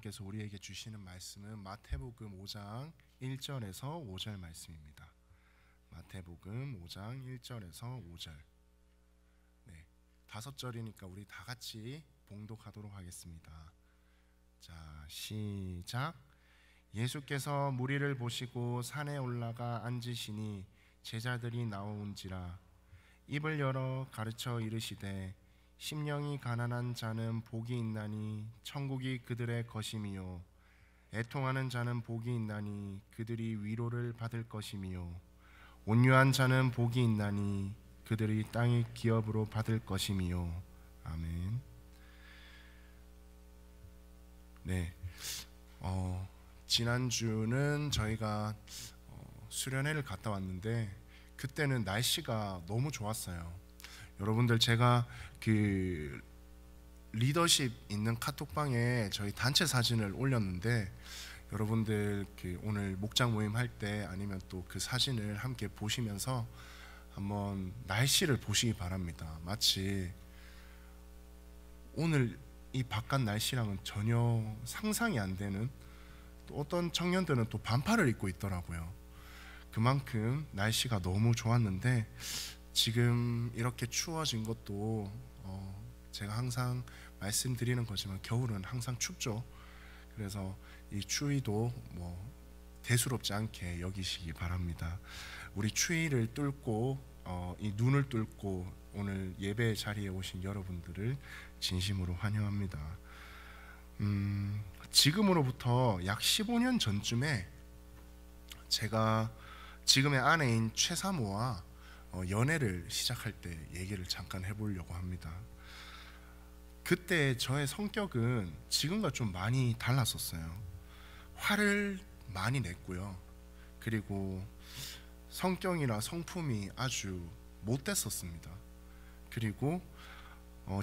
하나님께서 우리에게 주시는 말씀은 마태복음 5장 1절에서 5절 말씀입니다. 마태복음 5장 1절에서 5절. 네, 5절이니까 우리 다 같이 봉독하도록 하겠습니다. 자, 시작. 예수께서 무리를 보시고 산에 올라가 앉으시니 제자들이 나오는지라 입을 열어 가르쳐 이르시되 심령이 가난한 자는 복이 있나니 천국이 그들의 것임이요 애통하는 자는 복이 있나니 그들이 위로를 받을 것임이요 온유한 자는 복이 있나니 그들이 땅의 기업으로 받을 것임이요. 아멘. 네, 지난주는 저희가 수련회를 갔다 왔는데 그때는 날씨가 너무 좋았어요. 여러분들, 제가 그 리더십 있는 카톡방에 저희 단체 사진을 올렸는데 여러분들 그 오늘 목장 모임 할 때 아니면 또 그 사진을 함께 보시면서 한번 날씨를 보시기 바랍니다. 마치 오늘 이 바깥 날씨랑은 전혀 상상이 안 되는, 또 어떤 청년들은 또 반팔을 입고 있더라고요. 그만큼 날씨가 너무 좋았는데 지금 이렇게 추워진 것도 제가 항상 말씀드리는 거지만 겨울은 항상 춥죠. 그래서 이 추위도 뭐 대수롭지 않게 여기시기 바랍니다. 우리 추위를 뚫고 이 눈을 뚫고 오늘 예배 자리에 오신 여러분들을 진심으로 환영합니다. 지금으로부터 약 15년 전쯤에 제가 지금의 아내인 최사모와 연애를 시작할 때 얘기를 잠깐 해보려고 합니다. 그때 저의 성격은 지금과 좀 많이 달랐었어요. 화를 많이 냈고요. 그리고 성격이나 성품이 아주 못됐었습니다. 그리고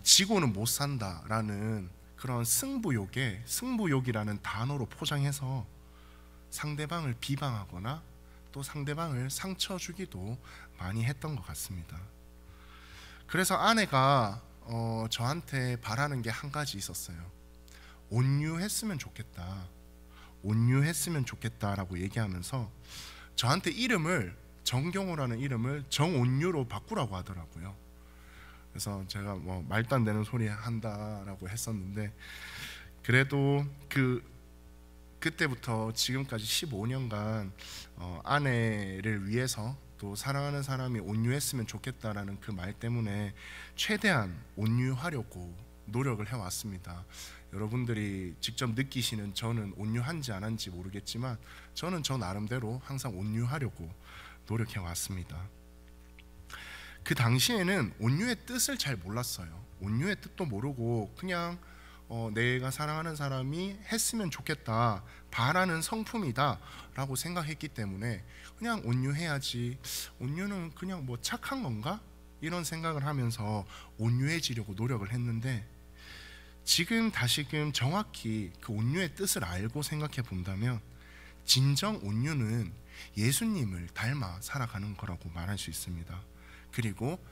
지고는 못 산다라는 그런 승부욕이라는 단어로 포장해서 상대방을 비방하거나 또 상대방을 상처 주기도 많이 했던 것 같습니다. 그래서 아내가 저한테 바라는 게 한 가지 있었어요. 온유했으면 좋겠다, 온유했으면 좋겠다라고 얘기하면서 저한테 이름을, 정경호라는 이름을 정온유로 바꾸라고 하더라고요. 그래서 제가 뭐 말도 안 되는 소리 한다라고 했었는데, 그래도 그때부터 지금까지 15년간 아내를 위해서 또 사랑하는 사람이 온유했으면 좋겠다라는 그 말 때문에 최대한 온유하려고 노력을 해왔습니다. 여러분들이 직접 느끼시는 저는 온유한지 안 한지 모르겠지만 저는 저 나름대로 항상 온유하려고 노력해왔습니다. 그 당시에는 온유의 뜻을 잘 몰랐어요. 온유의 뜻도 모르고 그냥 내가 사랑하는 사람이 했으면 좋겠다, 바라는 성품이다 라고 생각했기 때문에 그냥 온유해야지, 온유는 그냥 뭐 착한 건가? 이런 생각을 하면서 온유해지려고 노력을 했는데, 지금 다시금 정확히 그 온유의 뜻을 알고 생각해 본다면 진정 온유는 예수님을 닮아 살아가는 거라고 말할 수 있습니다. 그리고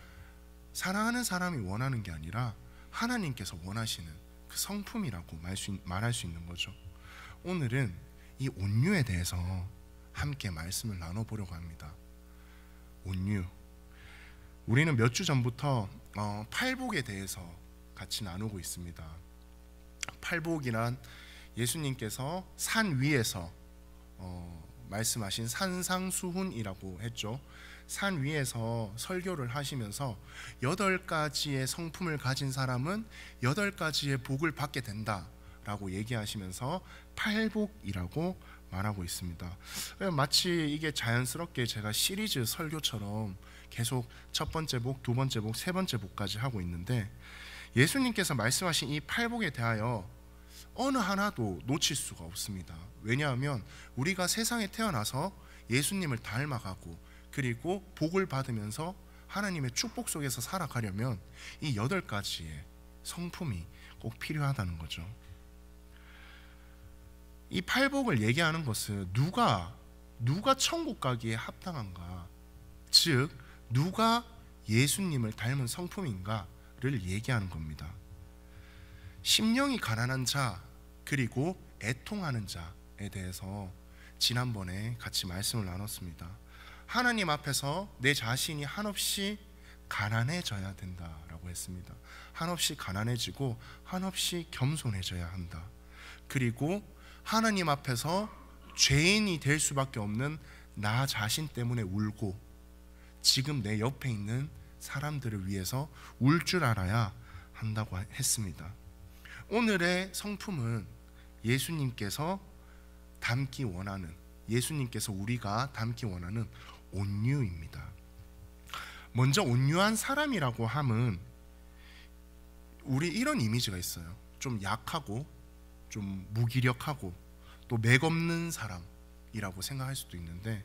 사랑하는 사람이 원하는 게 아니라 하나님께서 원하시는 그 성품이라고 말할 수 있는 거죠. 오늘은 이 온유에 대해서 함께 말씀을 나눠보려고 합니다. 온유. 우리는 몇 주 전부터 팔복에 대해서 같이 나누고 있습니다. 팔복이란 예수님께서 산 위에서 말씀하신 산상수훈이라고 했죠. 산 위에서 설교를 하시면서 8가지의 성품을 가진 사람은 8가지의 복을 받게 된다라고 얘기하시면서 팔복이라고 말하고 있습니다. 마치 이게 자연스럽게 제가 시리즈 설교처럼 계속 첫 번째 복, 두 번째 복, 세 번째 복까지 하고 있는데, 예수님께서 말씀하신 이 팔복에 대하여 어느 하나도 놓칠 수가 없습니다. 왜냐하면 우리가 세상에 태어나서 예수님을 닮아가고 그리고 복을 받으면서 하나님의 축복 속에서 살아가려면 이 8가지의 성품이 꼭 필요하다는 거죠. 이 팔복을 얘기하는 것은 누가 천국 가기에 합당한가, 즉 누가 예수님을 닮은 성품인가를 얘기하는 겁니다. 심령이 가난한 자, 그리고 애통하는 자에 대해서 지난번에 같이 말씀을 나눴습니다. 하나님 앞에서 내 자신이 한없이 가난해져야 된다라고 했습니다. 한없이 가난해지고 한없이 겸손해져야 한다. 그리고 하나님 앞에서 죄인이 될 수밖에 없는 나 자신 때문에 울고 지금 내 옆에 있는 사람들을 위해서 울 줄 알아야 한다고 했습니다. 오늘의 성품은 예수님께서 담기 원하는, 예수님께서 우리가 담기 원하는 온유입니다. 먼저 온유한 사람이라고 함은 우리 이런 이미지가 있어요. 좀 약하고 좀 무기력하고 또 맥없는 사람이라고 생각할 수도 있는데,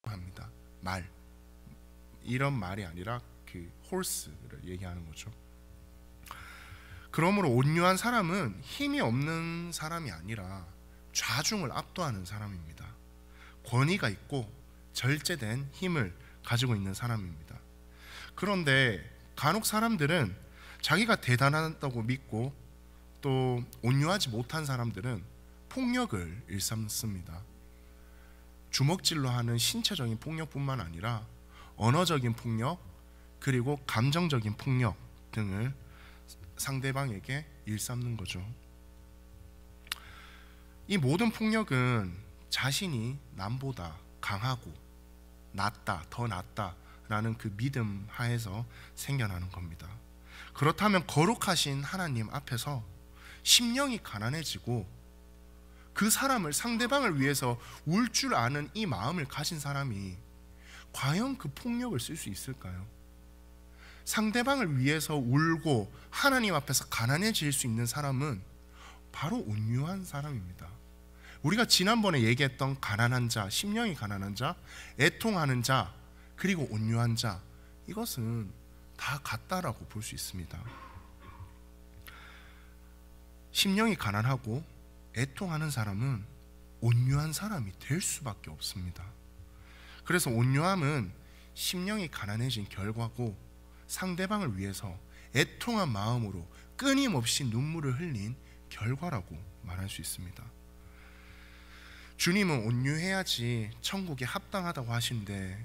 온유합니다. 말, 이런 말이 아니라 그 홀스를 얘기하는 거죠. 그러므로 온유한 사람은 힘이 없는 사람이 아니라 좌중을 압도하는 사람입니다. 권위가 있고 절제된 힘을 가지고 있는 사람입니다. 그런데 간혹 사람들은 자기가 대단하다고 믿고 또 온유하지 못한 사람들은 폭력을 일삼습니다. 주먹질로 하는 신체적인 폭력뿐만 아니라 언어적인 폭력, 그리고 감정적인 폭력 등을 상대방에게 일삼는 거죠. 이 모든 폭력은 자신이 남보다 강하고 낫다, 더 낫다라는 그 믿음 하에서 생겨나는 겁니다. 그렇다면 거룩하신 하나님 앞에서 심령이 가난해지고 그 사람을, 상대방을 위해서 울 줄 아는 이 마음을 가진 사람이 과연 그 폭력을 쓸 수 있을까요? 상대방을 위해서 울고 하나님 앞에서 가난해질 수 있는 사람은 바로 온유한 사람입니다. 우리가 지난번에 얘기했던 가난한 자, 심령이 가난한 자, 애통하는 자, 그리고 온유한 자, 이것은 다 같다라고 볼 수 있습니다. 심령이 가난하고 애통하는 사람은 온유한 사람이 될 수밖에 없습니다. 그래서 온유함은 심령이 가난해진 결과고 상대방을 위해서 애통한 마음으로 끊임없이 눈물을 흘린 결과라고 말할 수 있습니다. 주님은 온유해야지 천국에 합당하다고 하시는데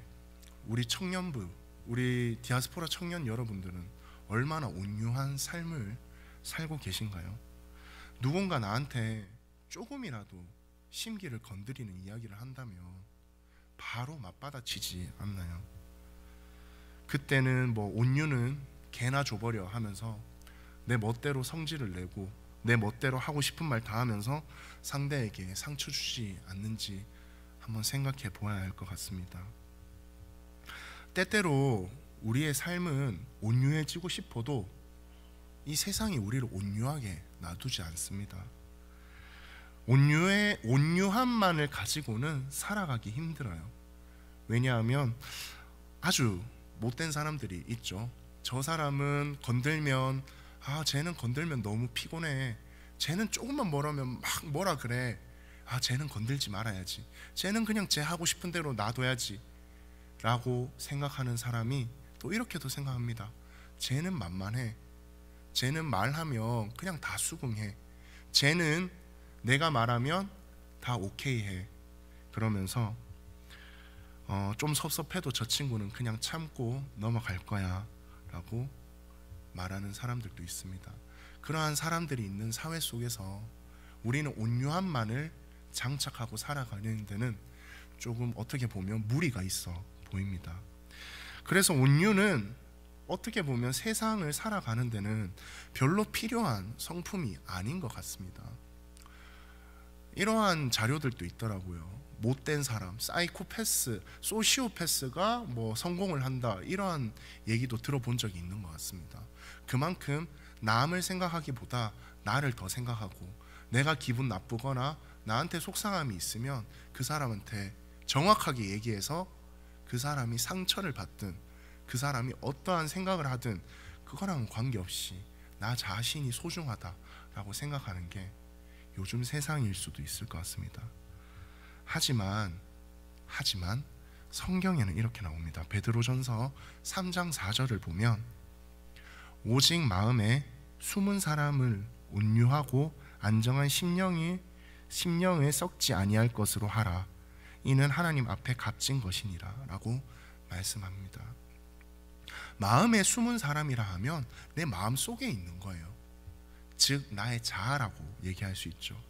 우리 청년부, 우리 디아스포라 청년 여러분들은 얼마나 온유한 삶을 살고 계신가요? 누군가 나한테 조금이라도 심기를 건드리는 이야기를 한다면 바로 맞받아치지 않나요? 그때는 뭐 온유는 개나 줘버려 하면서 내 멋대로 성질을 내고 내 멋대로 하고 싶은 말 다 하면서 상대에게 상처 주지 않는지 한번 생각해 보아야 할 것 같습니다. 때때로 우리의 삶은 온유해지고 싶어도 이 세상이 우리를 온유하게 놔두지 않습니다. 온유함만을 가지고는 살아가기 힘들어요. 왜냐하면 아주 못된 사람들이 있죠. 저 사람은 건들면 쟤는 건들면 너무 피곤해. 쟤는 조금만 뭐라면 막 뭐라 그래. 쟤는 건들지 말아야지. 쟤는 그냥 쟤 하고 싶은 대로 놔둬야지 라고 생각하는 사람이 또 이렇게도 생각합니다. 쟤는 만만해. 쟤는 말하면 그냥 다 수긍해. 쟤는 내가 말하면 다 오케이 해. 그러면서 좀 섭섭해도 저 친구는 그냥 참고 넘어갈 거야 라고 말하는 사람들도 있습니다. 그러한 사람들이 있는 사회 속에서 우리는 온유함만을 장착하고 살아가는 데는 조금 어떻게 보면 무리가 있어 보입니다. 그래서 온유는 어떻게 보면 세상을 살아가는 데는 별로 필요한 성품이 아닌 것 같습니다. 이러한 자료들도 있더라고요. 못된 사람, 사이코패스, 소시오패스가 뭐 성공을 한다, 이러한 얘기도 들어본 적이 있는 것 같습니다. 그만큼 남을 생각하기보다 나를 더 생각하고 내가 기분 나쁘거나 나한테 속상함이 있으면 그 사람한테 정확하게 얘기해서 그 사람이 상처를 받든 그 사람이 어떠한 생각을 하든 그거랑은 관계없이 나 자신이 소중하다라고 생각하는 게 요즘 세상일 수도 있을 것 같습니다. 하지만 성경에는 이렇게 나옵니다. 베드로전서 3장 4절을 보면 오직 마음에 숨은 사람을 온유하고 안정한 심령에 썩지 아니할 것으로 하라. 이는 하나님 앞에 값진 것이니라 라고 말씀합니다. 마음에 숨은 사람이라 하면 내 마음 속에 있는 거예요. 즉 나의 자아라고 얘기할 수 있죠.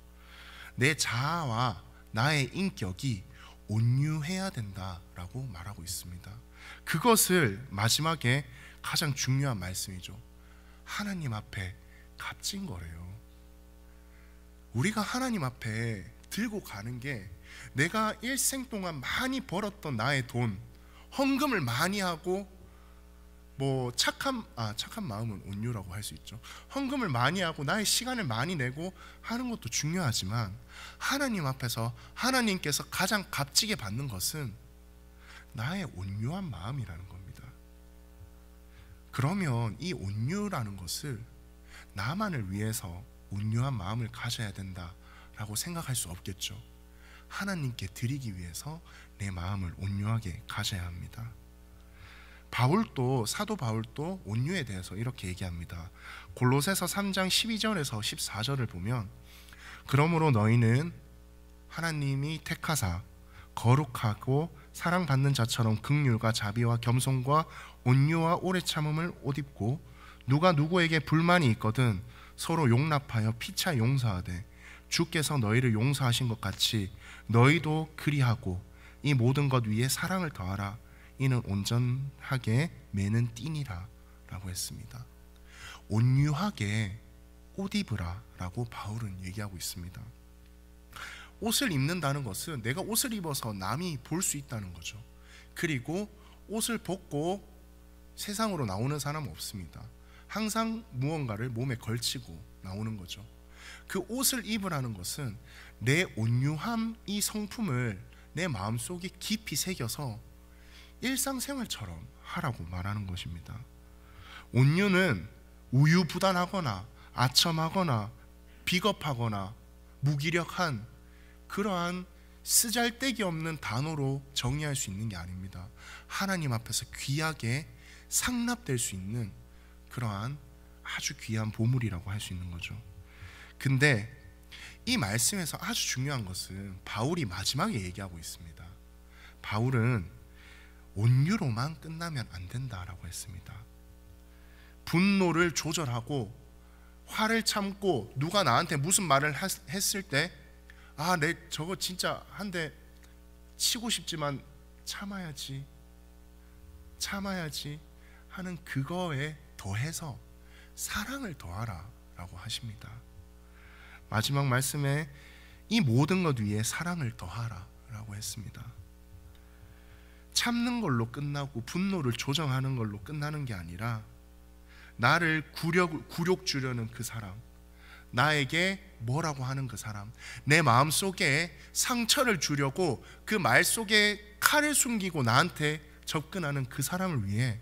내 자아와 나의 인격이 온유해야 된다라고 말하고 있습니다. 그것을 마지막에 가장 중요한 말씀이죠. 하나님 앞에 값진 거래요. 우리가 하나님 앞에 들고 가는 게 내가 일생 동안 많이 벌었던 나의 돈, 헌금을 많이 하고 착한 마음은 온유라고 할 수 있죠. 헌금을 많이 하고 나의 시간을 많이 내고 하는 것도 중요하지만 하나님 앞에서 하나님께서 가장 값지게 받는 것은 나의 온유한 마음이라는 겁니다. 그러면 이 온유라는 것을 나만을 위해서 온유한 마음을 가져야 된다라고 생각할 수 없겠죠. 하나님께 드리기 위해서 내 마음을 온유하게 가져야 합니다. 사도 바울도 온유에 대해서 이렇게 얘기합니다. 골로새서 3장 12절에서 14절을 보면 그러므로 너희는 하나님이 택하사 거룩하고 사랑받는 자처럼 긍휼과 자비와 겸손과 온유와 오래 참음을 옷 입고 누가 누구에게 불만이 있거든 서로 용납하여 피차 용서하되 주께서 너희를 용서하신 것 같이 너희도 그리하고 이 모든 것 위에 사랑을 더하라. 이는 온전하게 매는 띠니라 라고 했습니다. 온유하게 옷 입으라 라고 바울은 얘기하고 있습니다. 옷을 입는다는 것은 내가 옷을 입어서 남이 볼 수 있다는 거죠. 그리고 옷을 벗고 세상으로 나오는 사람은 없습니다. 항상 무언가를 몸에 걸치고 나오는 거죠. 그 옷을 입으라는 것은 내 온유함 이 성품을 내 마음속에 깊이 새겨서 일상생활처럼 하라고 말하는 것입니다. 온유는 우유부단하거나 아첨하거나 비겁하거나 무기력한 그러한 쓰잘데기 없는 단어로 정의할 수 있는 게 아닙니다. 하나님 앞에서 귀하게 상납될 수 있는 그러한 아주 귀한 보물이라고 할 수 있는 거죠. 근데 이 말씀에서 아주 중요한 것은 바울이 마지막에 얘기하고 있습니다. 바울은 온유로만 끝나면 안 된다라고 했습니다. 분노를 조절하고 화를 참고 누가 나한테 무슨 말을 했을 때 내 저거 진짜 한 대 치고 싶지만 참아야지 하는 그거에 더해서 사랑을 더하라 라고 하십니다. 마지막 말씀에 이 모든 것 위에 사랑을 더하라 라고 했습니다. 참는 걸로 끝나고 분노를 조정하는 걸로 끝나는 게 아니라 나를 굴욕 주려는 그 사람, 나에게 뭐라고 하는 그 사람, 내 마음속에 상처를 주려고 그 말 속에 칼을 숨기고 나한테 접근하는 그 사람을 위해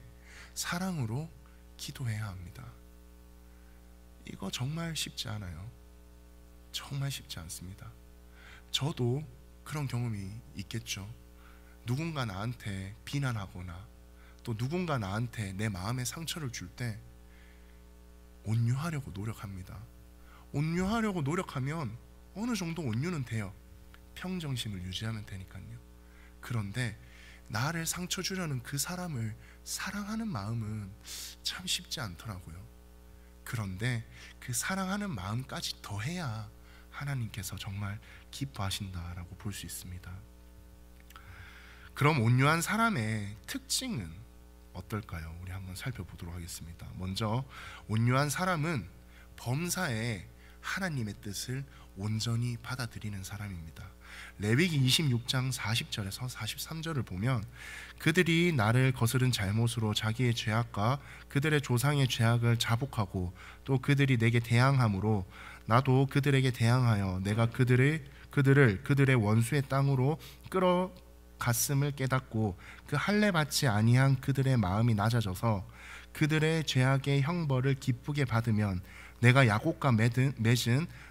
사랑으로 기도해야 합니다. 이거 정말 쉽지 않아요. 정말 쉽지 않습니다. 저도 그런 경험이 있겠죠. 누군가 나한테 비난하거나 또 누군가 나한테 내 마음에 상처를 줄 때 온유하려고 노력합니다. 온유하려고 노력하면 어느 정도 온유는 돼요. 평정심을 유지하면 되니까요. 그런데 나를 상처 주려는 그 사람을 사랑하는 마음은 참 쉽지 않더라고요. 그런데 그 사랑하는 마음까지 더해야 하나님께서 정말 기뻐하신다라고 볼 수 있습니다. 그럼 온유한 사람의 특징은 어떨까요? 우리 한번 살펴보도록 하겠습니다. 먼저 온유한 사람은 범사에 하나님의 뜻을 온전히 받아들이는 사람입니다. 레위기 26장 40절에서 43절을 보면 그들이 나를 거스른 잘못으로 자기의 죄악과 그들의 조상의 죄악을 자복하고 또 그들이 내게 대항함으로 나도 그들에게 대항하여 내가 그들의 원수의 땅으로 끌어갔음을 깨닫고 그 할례 받지 아니한 그들의 마음이 낮아져서 그들의 죄악의 형벌을 기쁘게 받으면 내가 야곱과 맺은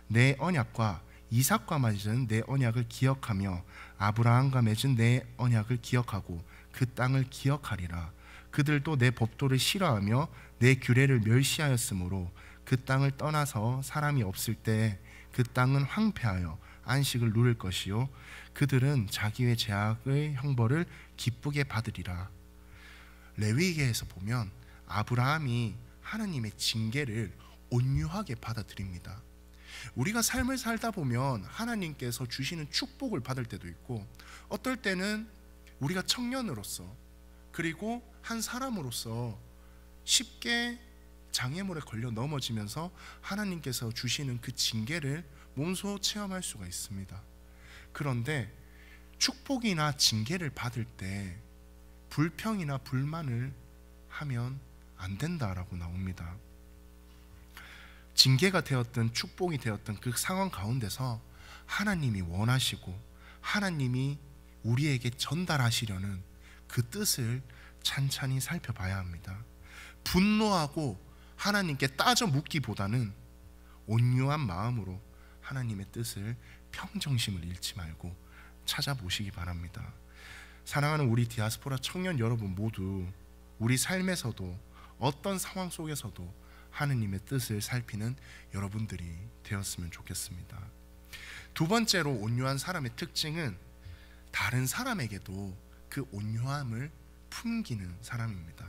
내 언약과 이삭과 맺은 내 언약을 기억하며 아브라함과 맺은 내 언약을 기억하고 그 땅을 기억하리라. 그들도 내 법도를 싫어하며 내 규례를 멸시하였으므로 그 땅을 떠나서 사람이 없을 때 그 땅은 황폐하여 안식을 누릴 것이요 그들은 자기의 죄악의 형벌을 기쁘게 받으리라. 레위기에서 보면 아브라함이 하나님의 징계를 온유하게 받아들입니다. 우리가 삶을 살다 보면 하나님께서 주시는 축복을 받을 때도 있고, 어떨 때는 우리가 청년으로서 그리고 한 사람으로서 쉽게 장애물에 걸려 넘어지면서 하나님께서 주시는 그 징계를 몸소 체험할 수가 있습니다. 그런데 축복이나 징계를 받을 때 불평이나 불만을 하면 안 된다라고 나옵니다. 징계가 되었든 축복이 되었든 그 상황 가운데서 하나님이 원하시고 하나님이 우리에게 전달하시려는 그 뜻을 찬찬히 살펴봐야 합니다. 분노하고 하나님께 따져 묻기보다는 온유한 마음으로 하나님의 뜻을 평정심을 잃지 말고 찾아보시기 바랍니다. 사랑하는 우리 디아스포라 청년 여러분 모두 우리 삶에서도 어떤 상황 속에서도 하느님의 뜻을 살피는 여러분들이 되었으면 좋겠습니다. 두 번째로 온유한 사람의 특징은 다른 사람에게도 그 온유함을 품기는 사람입니다.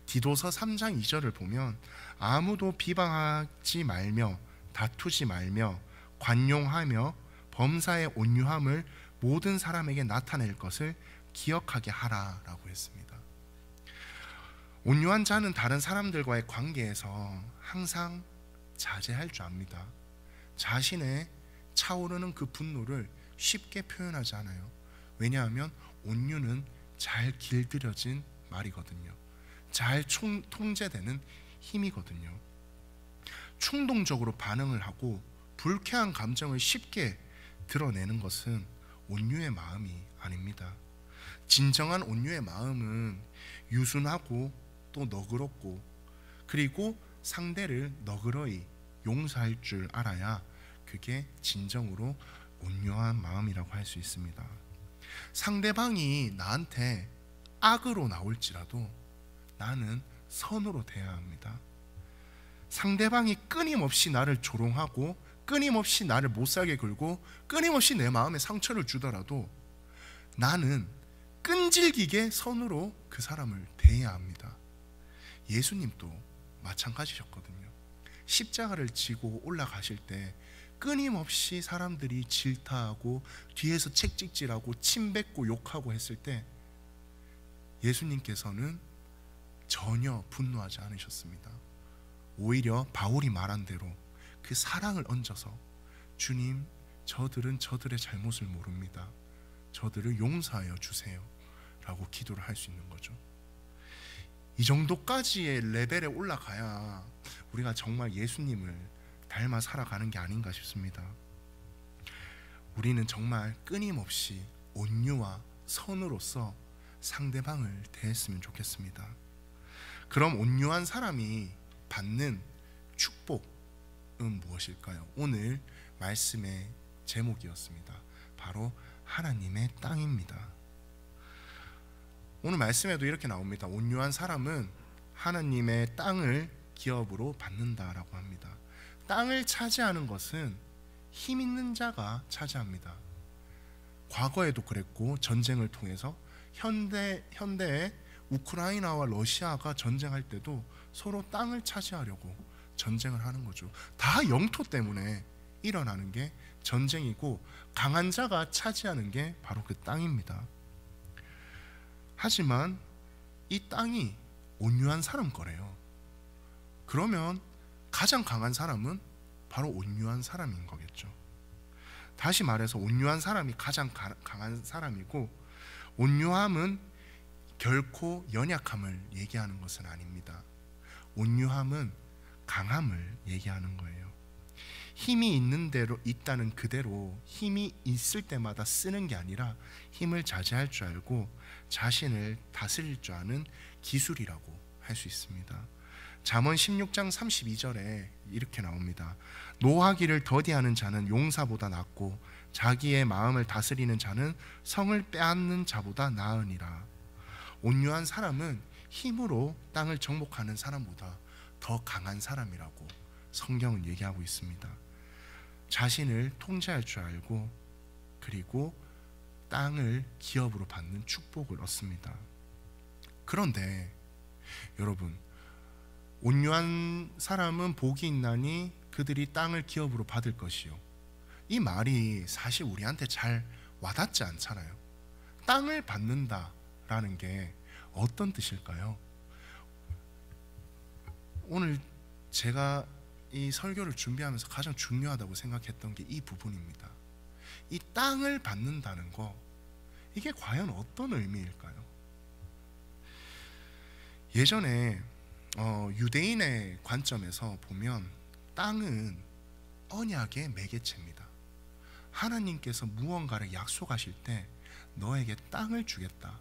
디도서 3장 2절을 보면 아무도 비방하지 말며 다투지 말며 관용하며 범사의 온유함을 모든 사람에게 나타낼 것을 기억하게 하라라고 했습니다. 온유한 자는 다른 사람들과의 관계에서 항상 자제할 줄 압니다. 자신의 차오르는 그 분노를 쉽게 표현하지 않아요. 왜냐하면 온유는 잘 길들여진 말이거든요. 잘 통제되는 힘이거든요. 충동적으로 반응을 하고 불쾌한 감정을 쉽게 드러내는 것은 온유의 마음이 아닙니다. 진정한 온유의 마음은 유순하고 또 너그럽고 그리고 상대를 너그러이 용서할 줄 알아야 그게 진정으로 온유한 마음이라고 할 수 있습니다. 상대방이 나한테 악으로 나올지라도 나는 선으로 대해야 합니다. 상대방이 끊임없이 나를 조롱하고 끊임없이 나를 못살게 굴고 끊임없이 내 마음에 상처를 주더라도 나는 끈질기게 선으로 그 사람을 대해야 합니다. 예수님도 마찬가지셨거든요. 십자가를 지고 올라가실 때 끊임없이 사람들이 질타하고 뒤에서 책찍질하고 침뱉고 욕하고 했을 때 예수님께서는 전혀 분노하지 않으셨습니다. 오히려 바울이 말한 대로 그 사랑을 얹어서 주님, 저들은 저들의 잘못을 모릅니다. 저들을 용서하여 주세요 라고 기도를 할 수 있는 거죠. 이 정도까지의 레벨에 올라가야 우리가 정말 예수님을 닮아 살아가는 게 아닌가 싶습니다. 우리는 정말 끊임없이 온유와 선으로서 상대방을 대했으면 좋겠습니다. 그럼 온유한 사람이 받는 축복은 무엇일까요? 오늘 말씀의 제목이었습니다. 바로 하나님의 땅입니다. 오늘 말씀에도 이렇게 나옵니다. 온유한 사람은 하나님의 땅을 기업으로 받는다라고 합니다. 땅을 차지하는 것은 힘 있는 자가 차지합니다. 과거에도 그랬고 전쟁을 통해서 현대의 우크라이나와 러시아가 전쟁할 때도 서로 땅을 차지하려고 전쟁을 하는 거죠. 다 영토 때문에 일어나는 게 전쟁이고 강한 자가 차지하는 게 바로 그 땅입니다. 하지만 이 땅이 온유한 사람 거래요. 그러면 가장 강한 사람은 바로 온유한 사람인 거겠죠. 다시 말해서 온유한 사람이 가장 강한 사람이고, 온유함은 결코 연약함을 얘기하는 것은 아닙니다. 온유함은 강함을 얘기하는 거예요. 힘이 있는 대로 있다는 그대로 힘이 있을 때마다 쓰는 게 아니라 힘을 자제할 줄 알고 자신을 다스릴 줄 아는 기술이라고 할 수 있습니다. 잠언 16장 32절에 이렇게 나옵니다. 노하기를 더디하는 자는 용사보다 낫고 자기의 마음을 다스리는 자는 성을 빼앗는 자보다 나으니라. 온유한 사람은 힘으로 땅을 정복하는 사람보다 더 강한 사람이라고 성경은 얘기하고 있습니다. 자신을 통제할 줄 알고 그리고 땅을 기업으로 받는 축복을 얻습니다. 그런데 여러분, 온유한 사람은 복이 있나니 그들이 땅을 기업으로 받을 것이요. 이 말이 사실 우리한테 잘 와닿지 않잖아요. 땅을 받는다라는 게 어떤 뜻일까요? 오늘 제가 이 설교를 준비하면서 가장 중요하다고 생각했던 게 이 부분입니다. 이 땅을 받는다는 거, 이게 과연 어떤 의미일까요? 예전에 유대인의 관점에서 보면 땅은 언약의 매개체입니다. 하나님께서 무언가를 약속하실 때 너에게 땅을 주겠다,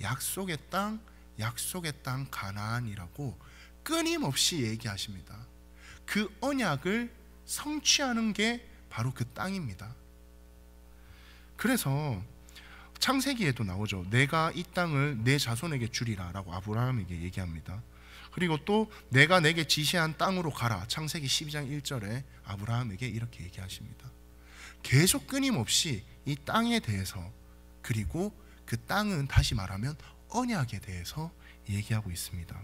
약속의 땅 가나안이라고 끊임없이 얘기하십니다. 그 언약을 성취하는 게 바로 그 땅입니다. 그래서 창세기에도 나오죠. 내가 이 땅을 내 자손에게 주리라 라고 아브라함에게 얘기합니다. 그리고 또 내가 내게 지시한 땅으로 가라, 창세기 12장 1절에 아브라함에게 이렇게 얘기하십니다. 계속 끊임없이 이 땅에 대해서, 그리고 그 땅은 다시 말하면 언약에 대해서 얘기하고 있습니다.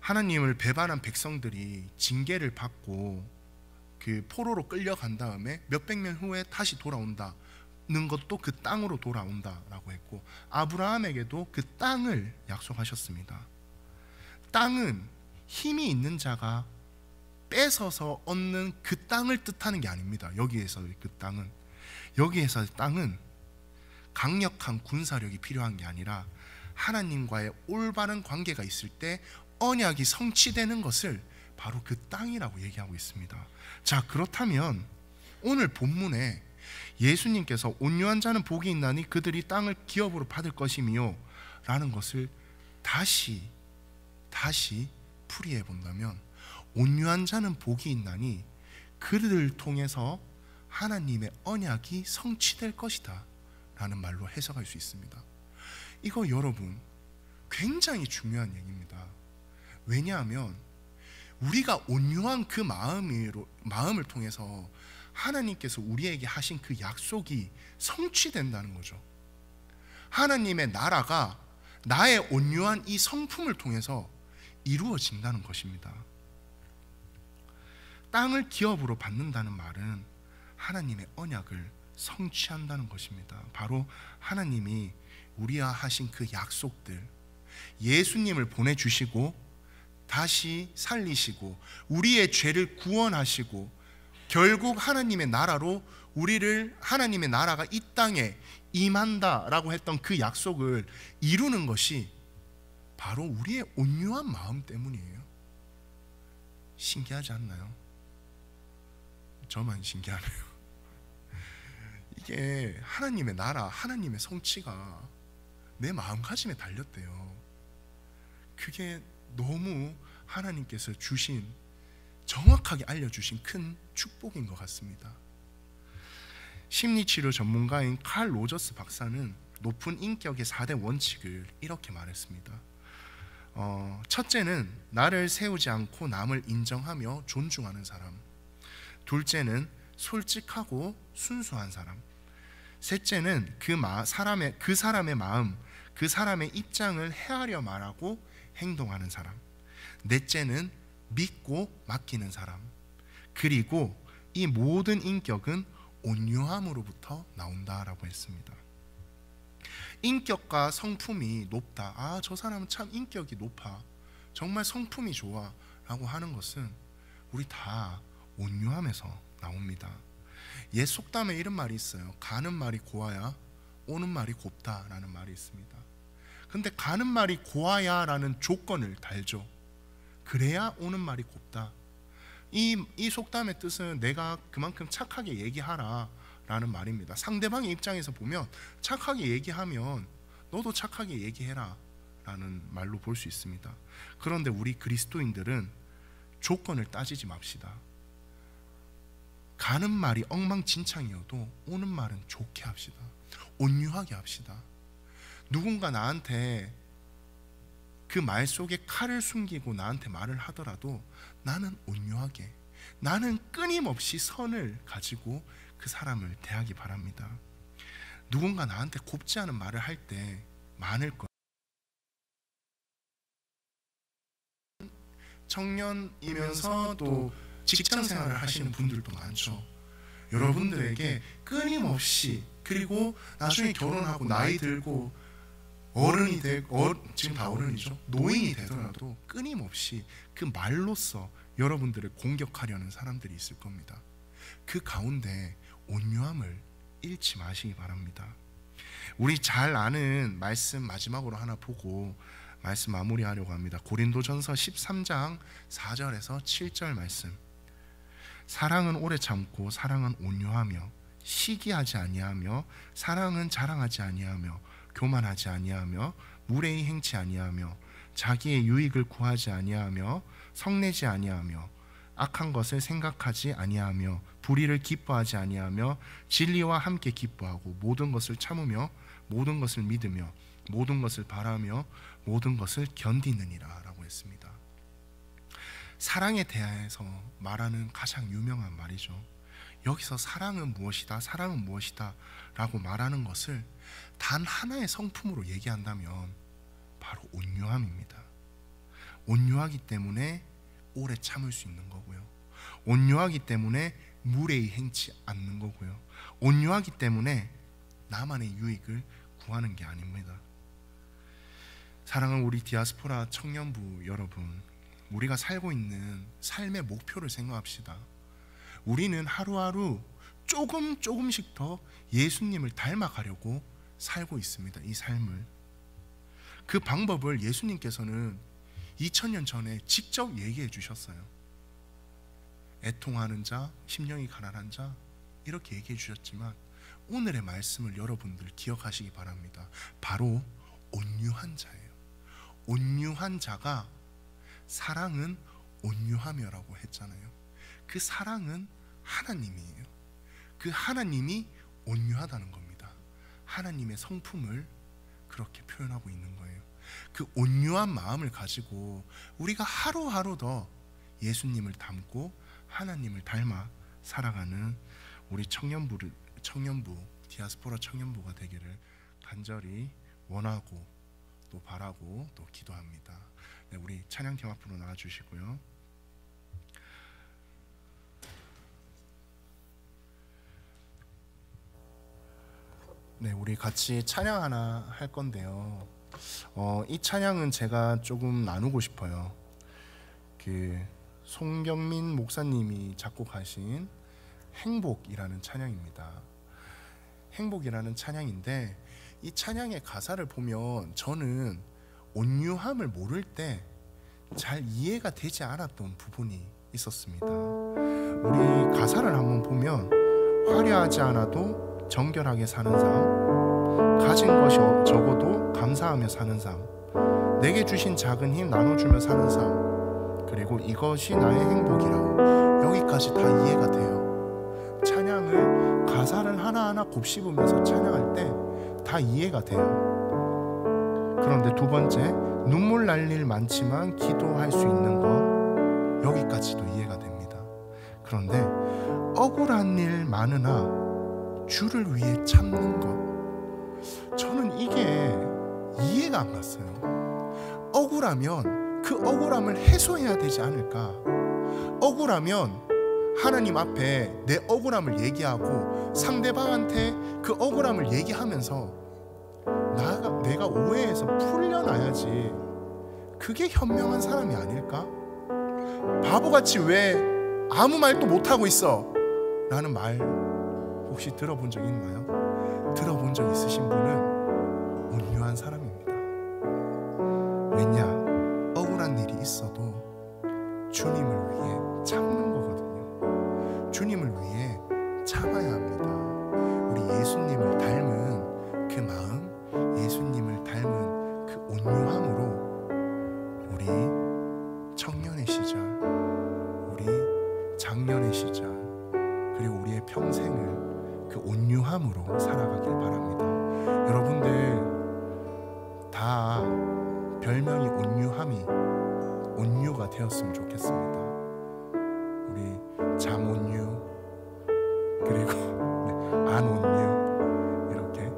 하나님을 배반한 백성들이 징계를 받고 그 포로로 끌려간 다음에 몇백 년 후에 다시 돌아온다는 것도 그 땅으로 돌아온다라고 했고, 아브라함에게도 그 땅을 약속하셨습니다. 땅은 힘이 있는 자가 뺏어서 얻는 그 땅을 뜻하는 게 아닙니다. 여기에서의 땅은 강력한 군사력이 필요한 게 아니라 하나님과의 올바른 관계가 있을 때 언약이 성취되는 것을 바로 그 땅이라고 얘기하고 있습니다. 자, 그렇다면 오늘 본문에 예수님께서 온유한 자는 복이 있나니 그들이 땅을 기업으로 받을 것이며 라는 것을 다시 풀이해 본다면, 온유한 자는 복이 있나니 그들을 통해서 하나님의 언약이 성취될 것이다 라는 말로 해석할 수 있습니다. 이거 여러분 굉장히 중요한 얘기입니다. 왜냐하면 우리가 온유한 그 마음을 통해서 하나님께서 우리에게 하신 그 약속이 성취된다는 거죠. 하나님의 나라가 나의 온유한 이 성품을 통해서 이루어진다는 것입니다. 땅을 기업으로 받는다는 말은 하나님의 언약을 성취한다는 것입니다. 바로 하나님이 우리와 하신 그 약속들, 예수님을 보내주시고 다시 살리시고 우리의 죄를 구원하시고 결국 하나님의 나라로 하나님의 나라가 이 땅에 임한다라고 했던 그 약속을 이루는 것이 바로 우리의 온유한 마음 때문이에요. 신기하지 않나요? 저만 신기하네요. 이게 하나님의 나라, 하나님의 성취가 내 마음가짐에 달렸대요. 그게 너무 하나님께서 정확하게 알려주신 큰 축복인 것 같습니다. 심리치료 전문가인 칼 로저스 박사는 높은 인격의 4대 원칙을 이렇게 말했습니다. 첫째는 나를 세우지 않고 남을 인정하며 존중하는 사람. 둘째는 솔직하고 순수한 사람. 셋째는 그 사람의 마음, 그 사람의 입장을 헤아려 말하고 행동하는 사람. 넷째는 믿고 맡기는 사람. 그리고 이 모든 인격은 온유함으로부터 나온다라고 했습니다. 인격과 성품이 높다, 아, 저 사람은 참 인격이 높아, 정말 성품이 좋아 라고 하는 것은 우리 다 온유함에서 나옵니다. 옛 속담에 이런 말이 있어요. 가는 말이 고와야 오는 말이 곱다 라는 말이 있습니다. 근데 가는 말이 고와야 라는 조건을 달죠. 그래야 오는 말이 곱다. 이 속담의 뜻은 내가 그만큼 착하게 얘기하라 라는 말입니다. 상대방의 입장에서 보면 착하게 얘기하면 너도 착하게 얘기해라 라는 말로 볼 수 있습니다. 그런데 우리 그리스도인들은 조건을 따지지 맙시다. 가는 말이 엉망진창이어도 오는 말은 좋게 합시다. 온유하게 합시다. 누군가 나한테 그 말 속에 칼을 숨기고 나한테 말을 하더라도 나는 온유하게, 나는 끊임없이 선을 가지고 그 사람을 대하기 바랍니다. 누군가 나한테 곱지 않은 말을 할 때 많을 거예요. 청년이면서 또 직장 생활을 하시는 분들도 많죠. 여러분들에게 끊임없이, 그리고 나중에 결혼하고 나이 들고 어른이 되고, 지금 다 어른이죠, 노인이 되더라도 끊임없이 그 말로써 여러분들을 공격하려는 사람들이 있을 겁니다. 그 가운데 온유함을 잃지 마시기 바랍니다. 우리 잘 아는 말씀 마지막으로 하나 보고 말씀 마무리하려고 합니다. 고린도전서 13장 4절에서 7절 말씀. 사랑은 오래 참고 사랑은 온유하며 시기하지 아니하며 사랑은 자랑하지 아니하며 교만하지 아니하며 무례히 행치 아니하며 자기의 유익을 구하지 아니하며 성내지 아니하며 악한 것을 생각하지 아니하며 불의를 기뻐하지 아니하며 진리와 함께 기뻐하고 모든 것을 참으며 모든 것을 믿으며 모든 것을 바라며 모든 것을 견디느니라 라고 했습니다. 사랑에 대해서 말하는 가장 유명한 말이죠. 여기서 사랑은 무엇이다, 사랑은 무엇이다 라고 말하는 것을 단 하나의 성품으로 얘기한다면 바로 온유함입니다. 온유하기 때문에 오래 참을 수 있는 거고요. 온유하기 때문에 무례히 행치 않는 거고요. 온유하기 때문에 나만의 유익을 구하는 게 아닙니다. 사랑하는 우리 디아스포라 청년부 여러분, 우리가 살고 있는 삶의 목표를 생각합시다. 우리는 하루하루 조금씩 더 예수님을 닮아가려고 살고 있습니다. 이 삶을, 그 방법을 예수님께서는 2000년 전에 직접 얘기해 주셨어요. 애통하는 자, 심령이 가난한 자, 이렇게 얘기해 주셨지만 오늘의 말씀을 여러분들 기억하시기 바랍니다. 바로 온유한 자예요. 온유한 자가, 사랑은 온유하며라고 했잖아요. 그 사랑은 하나님이에요. 그 하나님이 온유하다는 겁니다. 하나님의 성품을 그렇게 표현하고 있는 거예요. 그 온유한 마음을 가지고 우리가 하루하루 더 예수님을 닮고 하나님을 닮아 살아가는 우리 청년부 디아스포라 청년부가 되기를 간절히 원하고 또 바라고 또 기도합니다. 네, 우리 찬양팀 앞으로 나와주시고요. 네, 우리 같이 찬양 하나 할 건데요. 이 찬양은 제가 조금 나누고 싶어요. 그 송경민 목사님이 작곡하신 행복이라는 찬양입니다. 행복이라는 찬양인데, 이 찬양의 가사를 보면 저는 온유함을 모를 때 잘 이해가 되지 않았던 부분이 있었습니다. 우리 가사를 한번 보면, 화려하지 않아도 정결하게 사는 삶, 가진 것이 적어도 감사하며 사는 삶, 내게 주신 작은 힘 나눠주며 사는 삶, 그리고 이것이 나의 행복이라고, 여기까지 다 이해가 돼요. 찬양을, 가사를 하나하나 곱씹으면서 찬양할 때 다 이해가 돼요. 그런데 두 번째, 눈물 날 일 많지만 기도할 수 있는 것, 여기까지도 이해가 됩니다. 그런데 억울한 일 많으나 주를 위해 참는 것, 저는 이게 이해가 안 갔어요. 억울하면 그 억울함을 해소해야 되지 않을까? 억울하면 하나님 앞에 내 억울함을 얘기하고 상대방한테 그 억울함을 얘기하면서 내가 오해해서 풀려나야지. 그게 현명한 사람이 아닐까? 바보같이 왜 아무 말도 못하고 있어? 라는 말 혹시 들어본 적 있나요? 들어본 적 있으신 분은 온유한 사람입니다. 왜냐? 억울한 일이 있어도 주님을 위해 참는 거거든요. 주님을 위해 참아야 합니다. 우리 예수님을 닮은 그 마음, 예수님을 닮은 그 온유함으로 청년의 시절, 우리 장년의 시절, 그리고 우리의 평생을 그 온유함으로 살아가길 바랍니다. 여러분들 다 별명이 온유가 되었으면 좋겠습니다. 우리 잠온유, 그리고 안온유, 이렇게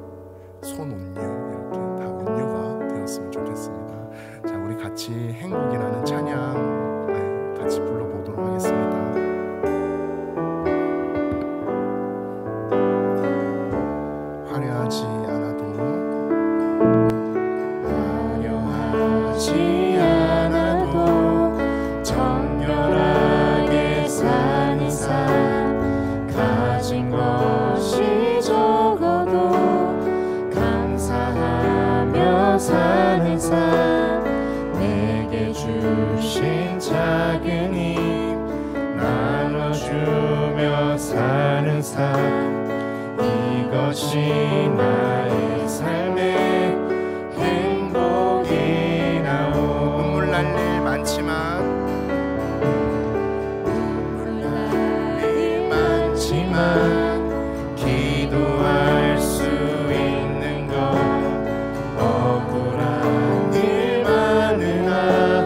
손온유, 이렇게 다 온유가 되었으면 좋겠습니다. 자, 우리 같이 행복이라는 찬양 같이 불러보도록 하겠습니다. 화려하지 않아도 정결하게 사는 삶, 가진 것이 적어도 감사하며 사는 삶, 내게 주신 작은 힘 나눠주며 사는 삶, 이것이 나의 삶의 행복이라오. 눈물 날 일 많지만 기도할 수 있는 것, 억울한 일 많으나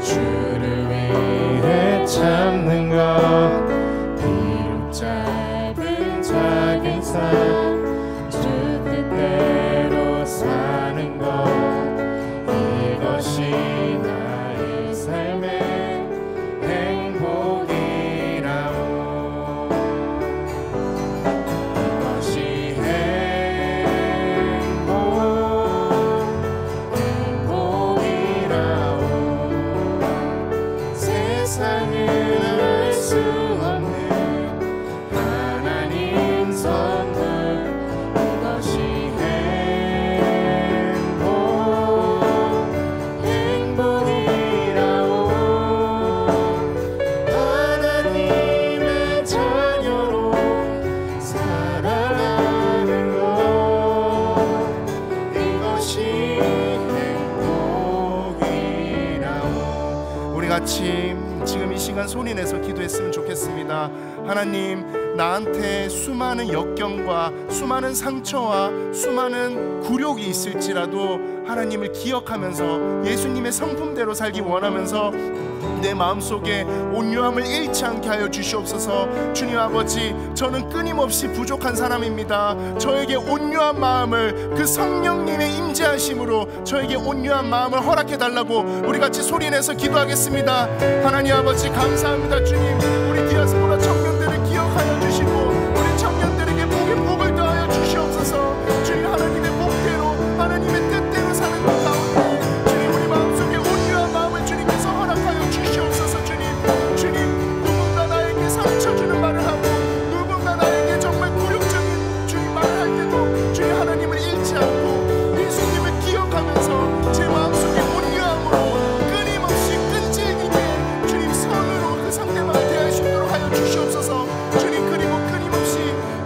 주를 위해 참는 것, 비록 짧은 작은 삶 주 뜻대로 사는 것, 이것이 나의 삶의 행복이라오. 이것이 행복이라오. 세상은 알 수 없는 하나님 선물, 이것이 행복이라오. 하나님의 자녀로 살아가는 것, 이것이 행복이라오. 우리 같이 지금 이 시간 소리 내서 기도했으면 좋겠습니다. 하나님, 나한테 수많은 역경과 수많은 상처와 수많은 굴욕이 있을지라도 하나님을 기억하면서 예수님의 성품대로 살기 원하면서 내 마음속에 온유함을 잃지 않게 하여 주시옵소서. 주님 아버지, 저는 끊임없이 부족한 사람입니다. 저에게 온유한 마음을, 그 성령님의 임재하심으로 저에게 온유한 마음을 허락해 달라고 우리 같이 소리내서 기도하겠습니다. 하나님 아버지, 감사합니다. 주님, 우리 디아스포라 청년들을 기억하여 주시고 우리 청년들에게 복을 더하여 주시옵소서. 주님, 하나님의 복대로, 하나님의 뜻대로 사는 것 가운데 주님, 우리 마음속에 온유한 마음을 주님께서 허락하여 주시옵소서. 주님, 누군가 나에게 상처 주는 말을 하고 누군가 나에게 정말 굴욕적인 주님 말을 할 때도 주님, 하나님을 잃지 않고 예수님을 기억하면서 제 마음속에 온유함으로 끊임없이 끈질기게 주님 선으로 그 상대방을 대할 수 있도록 하여 주시옵소서. 주님, 그리고 끊임없이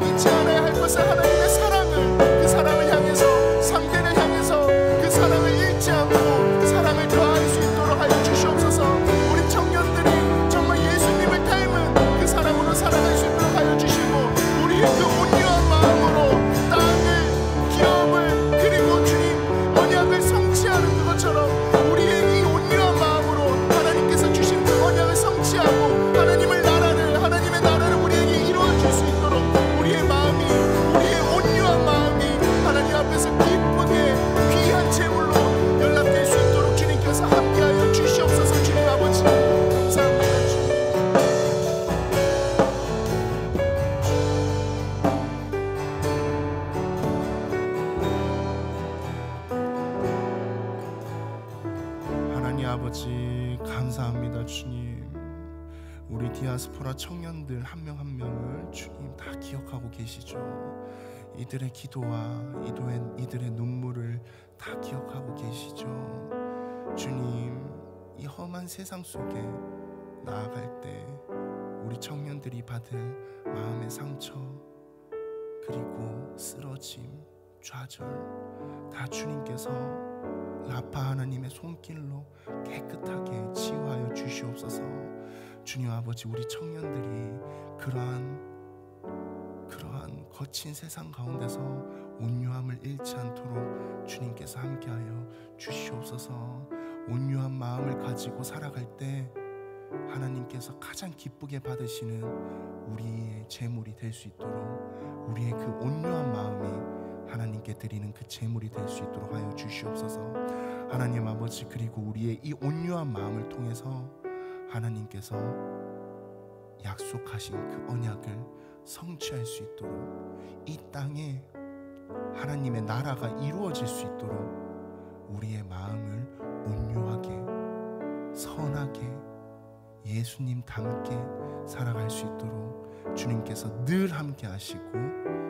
잊지 않아야 할 것은 하나님의 사랑을, 그 사랑을 향해서, 상대를 향해서 그 사랑을 잃지 않고 사랑을 더할 수 있도록 하여 주시옵소서. 우리 청년들이 정말 예수님을 닮은 그 사랑으로 살아갈 수 있도록 하여 주시고 우리의 그 온유한 마음으로 땅을, 기업을, 그리고 주님 언약을 성취하는 그것처럼 우리의 이 온유한 마음으로 하나님께서 주신 그 언약을 성취하고 하나님의 나라를 우리에게 이루어줄 수 있도록 우리의 마음이, 우리의 온유한 마음이 하나님 앞에서 기쁘게 귀한 제물로 연락될 수 있도록 주님께서 함께하여 주시옵소서. 주님 아버지, 감사합니다. 주님. 하나님 아버지, 감사합니다. 주님, 우리 디아스포라 청년들 한 명 한 명을 주님 다 기억하고 계시죠. 이들의 기도와 이들의 눈물을 다 기억하고 계시죠. 주님, 이 험한 세상 속에 나아갈 때 우리 청년들이 받을 마음의 상처, 그리고 쓰러짐, 좌절 다 주님께서 아빠 하나님의 손길로 깨끗하게 치유하여 주시옵소서. 주님 아버지, 우리 청년들이 그러한 거친 세상 가운데서 온유함을 잃지 않도록 주님께서 함께하여 주시옵소서. 온유한 마음을 가지고 살아갈 때 하나님께서 가장 기쁘게 받으시는 우리의 제물이 될 수 있도록, 우리의 그 온유한 마음이 하나님께 드리는 그 제물이 될 수 있도록 하여 주시옵소서. 하나님 아버지, 그리고 우리의 이 온유한 마음을 통해서 하나님께서 약속하신 그 언약을 성취할 수 있도록, 이 땅에 하나님의 나라가 이루어질 수 있도록 우리의 마음을 온유하게, 선하게, 예수님 닮게 살아갈 수 있도록 주님께서 늘 함께 하시고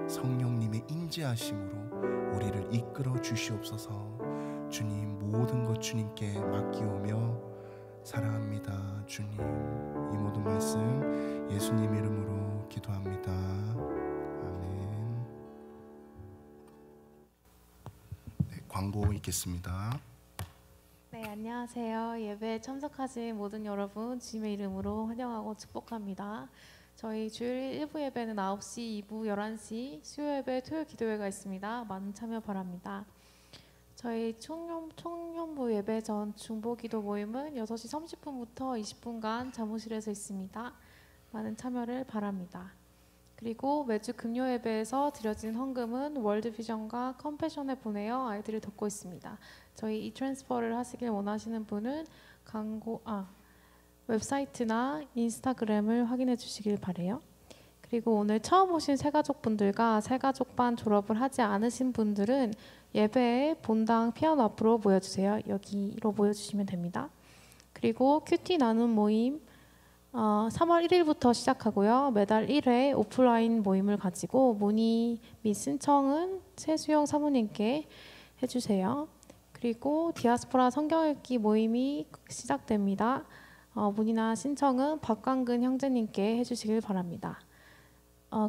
성령님의 인지하심으로 우리를 이끌어 주시옵소서. 주님, 모든 것 주님께 맡기오며 사랑합니다. 주님, 이 모든 말씀 예수님 이름으로 기도합니다. 아멘. 네, 광고 있겠습니다. 네, 안녕하세요. 예배에 참석하신 모든 여러분 주님의 이름으로 환영하고 축복합니다. 저희 주일 1부 예배는 9시, 2부 11시, 수요 예배, 토요일 기도회가 있습니다. 많은 참여 바랍니다. 저희 청년부 예배 전 중보기도 모임은 6시 30분부터 20분간 사무실에서 있습니다. 많은 참여를 바랍니다. 그리고 매주 금요 예배에서 드려진 헌금은 월드비전과 컴패션에 보내어 아이들을 돕고 있습니다. 저희 이 트랜스퍼를 하시길 원하시는 분은 웹사이트나 인스타그램을 확인해 주시길 바래요. 그리고 오늘 처음 오신 새가족분들과 새가족반 졸업을 하지 않으신 분들은 예배에 본당 피아노 앞으로 모여주세요. 여기로 모여주시면 됩니다. 그리고 큐티 나눔 모임 3월 1일부터 시작하고요. 매달 1회 오프라인 모임을 가지고 문의 및 신청은 최수영 사모님께 해주세요. 그리고 디아스포라 성경 읽기 모임이 시작됩니다. 문의나 신청은 박광근 형제님께 해주시길 바랍니다.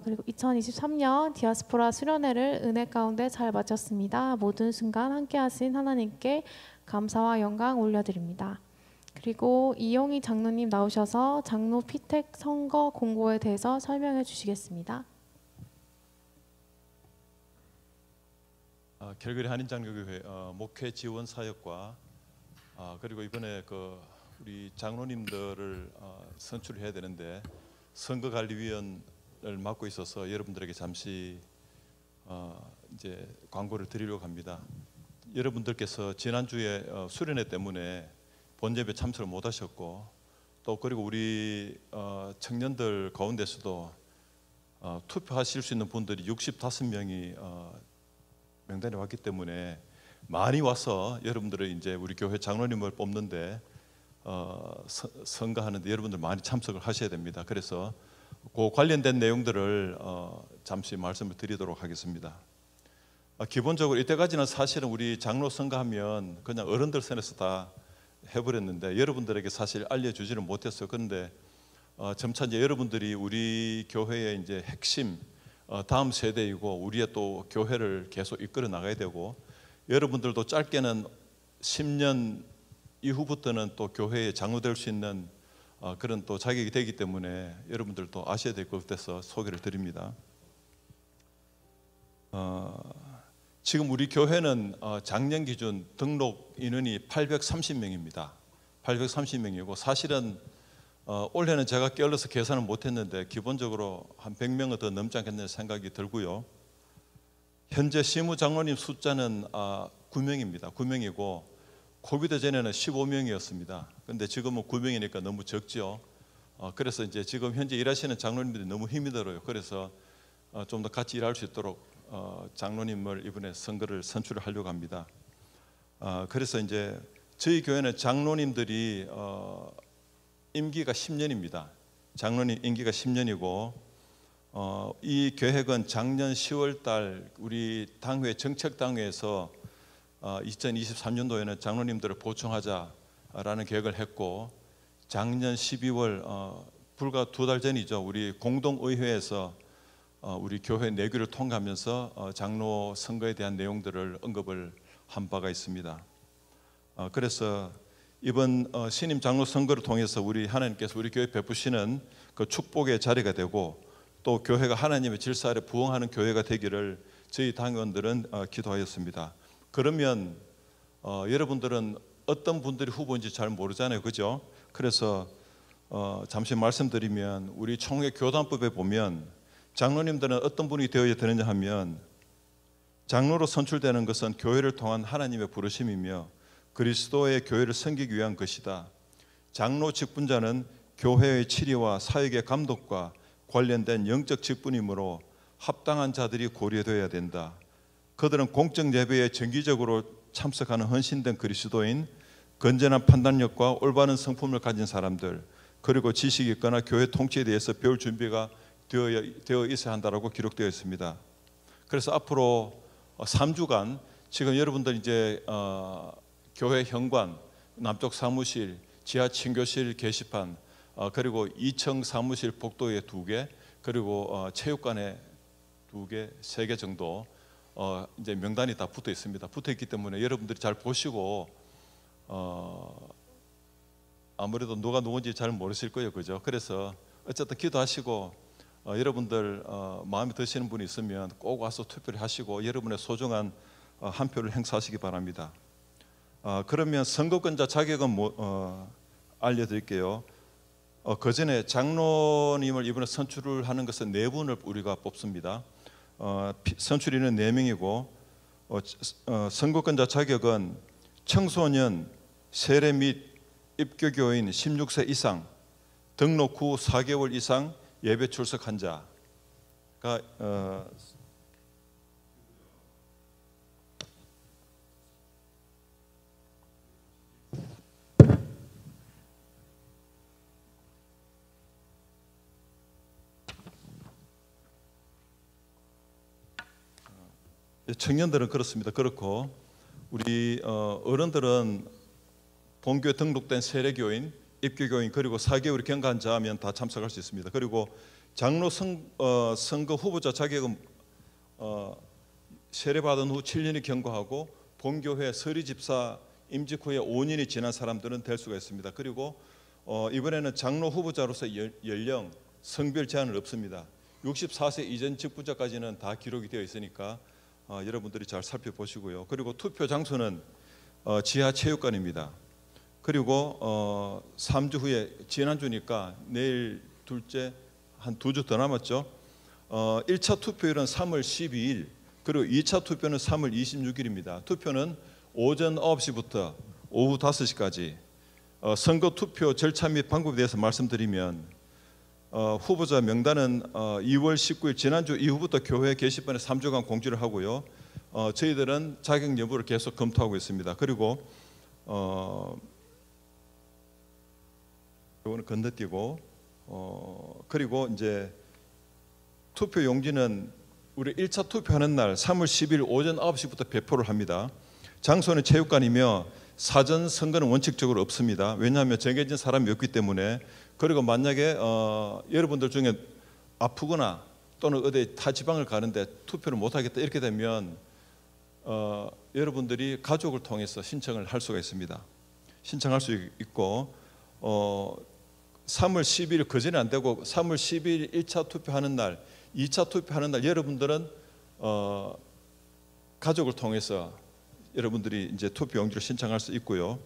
그리고 2023년 디아스포라 수련회를 은혜 가운데 잘 마쳤습니다. 모든 순간 함께하신 하나님께 감사와 영광 올려드립니다. 그리고 이용희 장로님 나오셔서 장로 피택 선거 공고에 대해서 설명해 주시겠습니다. 결결이 한인장로교회 목회 지원 사역과 그리고 이번에 우리 장로님들을 선출해야 되는데 선거관리위원을 맡고 있어서 여러분들에게 잠시 이제 광고를 드리려고 합니다. 여러분들께서 지난주에 수련회 때문에 본예배 참석을 못하셨고, 또 그리고 우리 청년들 가운데서도 투표하실 수 있는 분들이 65명이 명단에 왔기 때문에 많이 와서 여러분들은 이제 우리 교회 장로님을 뽑는데 선거하는데 여러분들 많이 참석을 하셔야 됩니다. 그래서 그 관련된 내용들을 잠시 말씀을 드리도록 하겠습니다. 기본적으로 이때까지는 사실은 우리 장로 선거하면 그냥 어른들 선에서 다 해버렸는데 여러분들에게 사실 알려주지는 못했어요. 그런데 점차 이제 여러분들이 우리 교회의 이제 핵심 다음 세대이고 우리의 또 교회를 계속 이끌어 나가야 되고, 여러분들도 짧게는 10년 이후부터는 또 교회에 장로될 수 있는 그런 또 자격이 되기 때문에 여러분들도 아셔야 될 것 같아서 소개를 드립니다. 지금 우리 교회는 작년 기준 등록 인원이 830명입니다. 830명이고 사실은 올해는 제가 게을러서 계산을 못했는데 기본적으로 한 100명은 더 넘지 않겠다는 생각이 들고요. 현재 시무장로님 숫자는 9명입니다. 9명이고 코비드 전에는 15명이었습니다. 그런데 지금은 9명이니까 너무 적죠. 그래서 이제 지금 현재 일하시는 장로님들이 너무 힘이 들어요. 그래서 좀 더 같이 일할 수 있도록 장로님을 이번에 선거를 선출을 하려고 합니다. 그래서 이제 저희 교회는 장로님들이 임기가 10년입니다. 장로님 임기가 10년이고 이 계획은 작년 10월 달 우리 당회 정책당회에서 2023년도에는 장로님들을 보충하자라는 계획을 했고, 작년 12월 불과 2달 전이죠. 우리 공동의회에서 우리 교회 내규를 통과하면서 장로 선거에 대한 내용들을 언급을 한 바가 있습니다. 그래서 이번 신임 장로 선거를 통해서 우리 하나님께서 우리 교회 베푸시는 그 축복의 자리가 되고 또 교회가 하나님의 질서 아래 부응하는 교회가 되기를 저희 당원들은 기도하였습니다. 그러면 여러분들은 어떤 분들이 후보인지 잘 모르잖아요, 그죠? 그래서 잠시 말씀드리면 우리 총회 교단법에 보면 장로님들은 어떤 분이 되어야 되느냐 하면 장로로 선출되는 것은 교회를 통한 하나님의 부르심이며 그리스도의 교회를 섬기기 위한 것이다. 장로 직분자는 교회의 치리와 사역의 감독과 관련된 영적 직분이므로 합당한 자들이 고려되어야 된다. 그들은 공적 예배에 정기적으로 참석하는 헌신된 그리스도인, 건전한 판단력과 올바른 성품을 가진 사람들, 그리고 지식이 있거나 교회 통치에 대해서 배울 준비가 되어 있어야 한다라고 기록되어 있습니다. 그래서 앞으로 3주간 지금 여러분들 이제 교회 현관, 남쪽 사무실, 지하 친교실 게시판, 그리고 2층 사무실 복도에 2개, 그리고 체육관에 2개, 3개 정도 이제 명단이 다 붙어 있습니다. 붙어 있기 때문에 여러분들이 잘 보시고 아무래도 누가 누군지 잘 모르실 거예요, 그죠? 그래서 어쨌든 기도하시고 여러분들 마음에 드시는 분이 있으면 꼭 와서 투표를 하시고 여러분의 소중한 한 표를 행사하시기 바랍니다. 그러면 선거권자 자격은 알려드릴게요. 그 전에 장로님을 이번에 선출을 하는 것은 4분을 우리가 뽑습니다. 선출인은 4명이고 선거권자 자격은 청소년, 세례 및 입교교인 16세 이상, 등록 후 4개월 이상 예배 출석한 자가 청년들은 그렇습니다. 그렇고 우리 어른들은 본교에 등록된 세례교인, 입교교인 그리고 4개월 경과한 자면 다 참석할 수 있습니다. 그리고 장로 선거 후보자 자격은 세례받은 후 7년이 경과하고 본교회 서리집사 임직 후에 5년이 지난 사람들은 될 수가 있습니다. 그리고 이번에는 장로 후보자로서 연령, 성별 제한은 없습니다. 64세 이전 직분자까지는 다 기록이 되어 있으니까 여러분들이 잘 살펴보시고요. 그리고 투표 장소는 지하 체육관입니다. 그리고 3주 후에 지난주니까 내일 둘째 한 2주 더 남았죠. 1차 투표일은 3월 12일 그리고 2차 투표는 3월 26일입니다. 투표는 오전 9시부터 오후 5시까지. 선거 투표 절차 및 방법에 대해서 말씀드리면 후보자 명단은 2월 19일 지난주 이후부터 교회 게시판에 3주간 공지를 하고요. 저희들은 자격 여부를 계속 검토하고 있습니다. 그리고 이거는 건너뛰고 그리고 이제 투표 용지는 우리 1차 투표하는 날 3월 10일 오전 9시부터 배포를 합니다. 장소는 체육관이며 사전 선거는 원칙적으로 없습니다. 왜냐하면 정해진 사람이 없기 때문에. 그리고 만약에 여러분들 중에 아프거나 또는 어디 타 지방을 가는데 투표를 못하겠다 이렇게 되면 여러분들이 가족을 통해서 신청을 할 수가 있습니다. 신청할 수 있고 3월 10일 그 전에 안 되고 3월 10일 1차 투표하는 날, 2차 투표하는 날 여러분들은 가족을 통해서 여러분들이 이제 투표 용지를 신청할 수 있고요.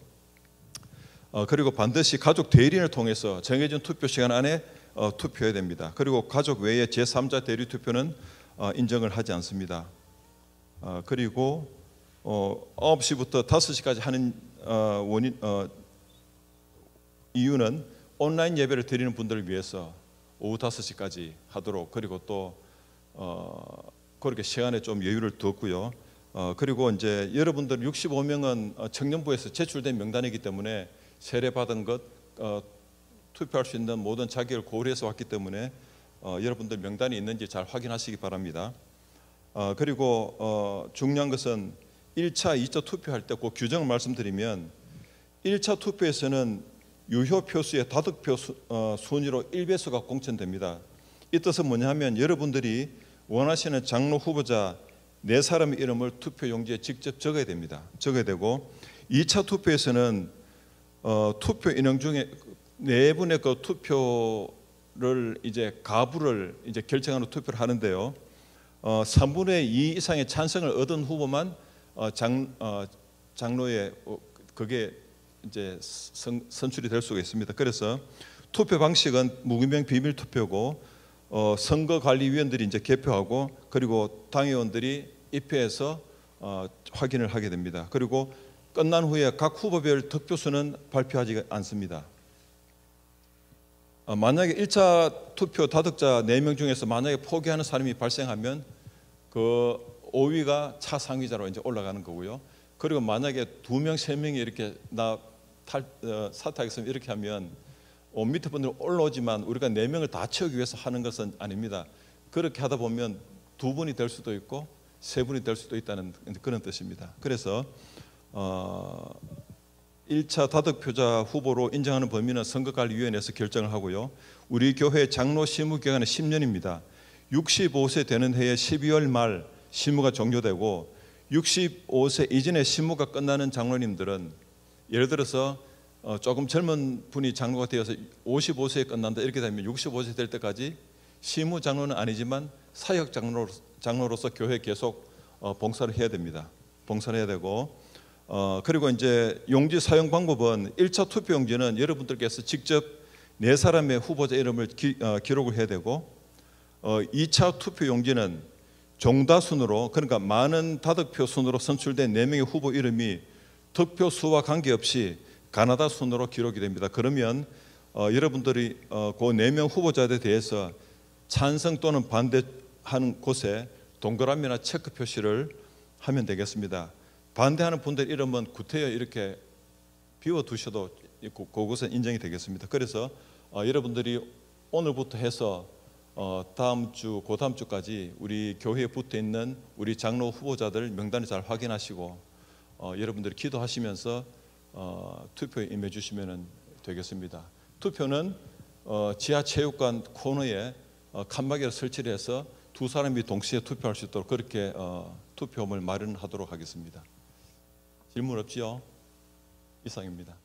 그리고 반드시 가족 대리인을 통해서 정해진 투표 시간 안에 투표해야 됩니다. 그리고 가족 외에 제3자 대리 투표는 인정을 하지 않습니다. 그리고 9시부터 5시까지 하는 이유는 온라인 예배를 드리는 분들을 위해서 오후 5시까지 하도록 그리고 또 그렇게 시간에 좀 여유를 두었고요. 그리고 이제 여러분들 65명은 청년부에서 제출된 명단이기 때문에 세례받은 것 투표할 수 있는 모든 자격을 고려해서 왔기 때문에 여러분들 명단이 있는지 잘 확인하시기 바랍니다. 그리고 중요한 것은 1차, 2차 투표할 때 그 규정을 말씀드리면 1차 투표에서는 유효 표수의 다득표 순위로 1배수가 공천됩니다. 이 뜻은 뭐냐 하면 여러분들이 원하시는 장로 후보자 4사람의 이름을 투표 용지에 직접 적어야 됩니다. 적어야 되고 2차 투표에서는 투표 인원 중에 4분의 그 투표를 이제 가부를 이제 결정하는 투표를 하는데요. 3분의 2 이상의 찬성을 얻은 후보만 장로에 그게 이제 선출이 될 수가 있습니다. 그래서 투표 방식은 무기명 비밀 투표고 선거관리위원들이 이제 개표하고 그리고 당의원들이 입회해서 확인을 하게 됩니다. 그리고 끝난 후에 각 후보별 득표수는 발표하지 않습니다. 만약에 1차 투표 다득자 4명 중에서 만약에 포기하는 사람이 발생하면 그 5위가 차상위자로 이제 올라가는 거고요. 그리고 만약에 2명, 3명이 이렇게 사퇴하겠습니다 이렇게 하면 밑에 분들은 올라오지만 우리가 4명을 다 채우기 위해서 하는 것은 아닙니다. 그렇게 하다 보면 2분이 될 수도 있고 3분이 될 수도 있다는 그런 뜻입니다. 그래서 1차 다득표자 후보로 인정하는 범위는 선거관리위원회에서 결정을 하고요. 우리 교회 장로 심무 기간은 10년입니다. 65세 되는 해에 12월 말 심무가 종료되고 65세 이전에 심무가 끝나는 장로님들은 예를 들어서 조금 젊은 분이 장로가 되어서 55세에 끝난다 이렇게 되면 65세 될 때까지 심무 장로는 아니지만 사역 장로로서 교회에 계속 봉사를 해야 됩니다. 봉사를 해야 되고 그리고 이제 용지 사용 방법은 1차 투표 용지는 여러분들께서 직접 4사람의 후보자 이름을 기록을 해야 되고 2차 투표 용지는 종다순으로 그러니까 많은 다득표 순으로 선출된 4명의 후보 이름이 득표 수와 관계없이 가나다 순으로 기록이 됩니다. 그러면 여러분들이 그 4명 후보자에 대해서 찬성 또는 반대하는 곳에 동그라미나 체크 표시를 하면 되겠습니다. 반대하는 분들 이름은 구태여 이렇게 비워두셔도 그것은 인정이 되겠습니다. 그래서 여러분들이 오늘부터 해서 다음 주, 그 다음 주까지 우리 교회에 붙어 있는 우리 장로 후보자들 명단을 잘 확인하시고 여러분들이 기도하시면서 투표에 임해 주시면 되겠습니다. 투표는 지하체육관 코너에 칸막이를 설치를 해서 2사람이 동시에 투표할 수 있도록 그렇게 투표함을 마련하도록 하겠습니다. 질문 없지요? 이상입니다.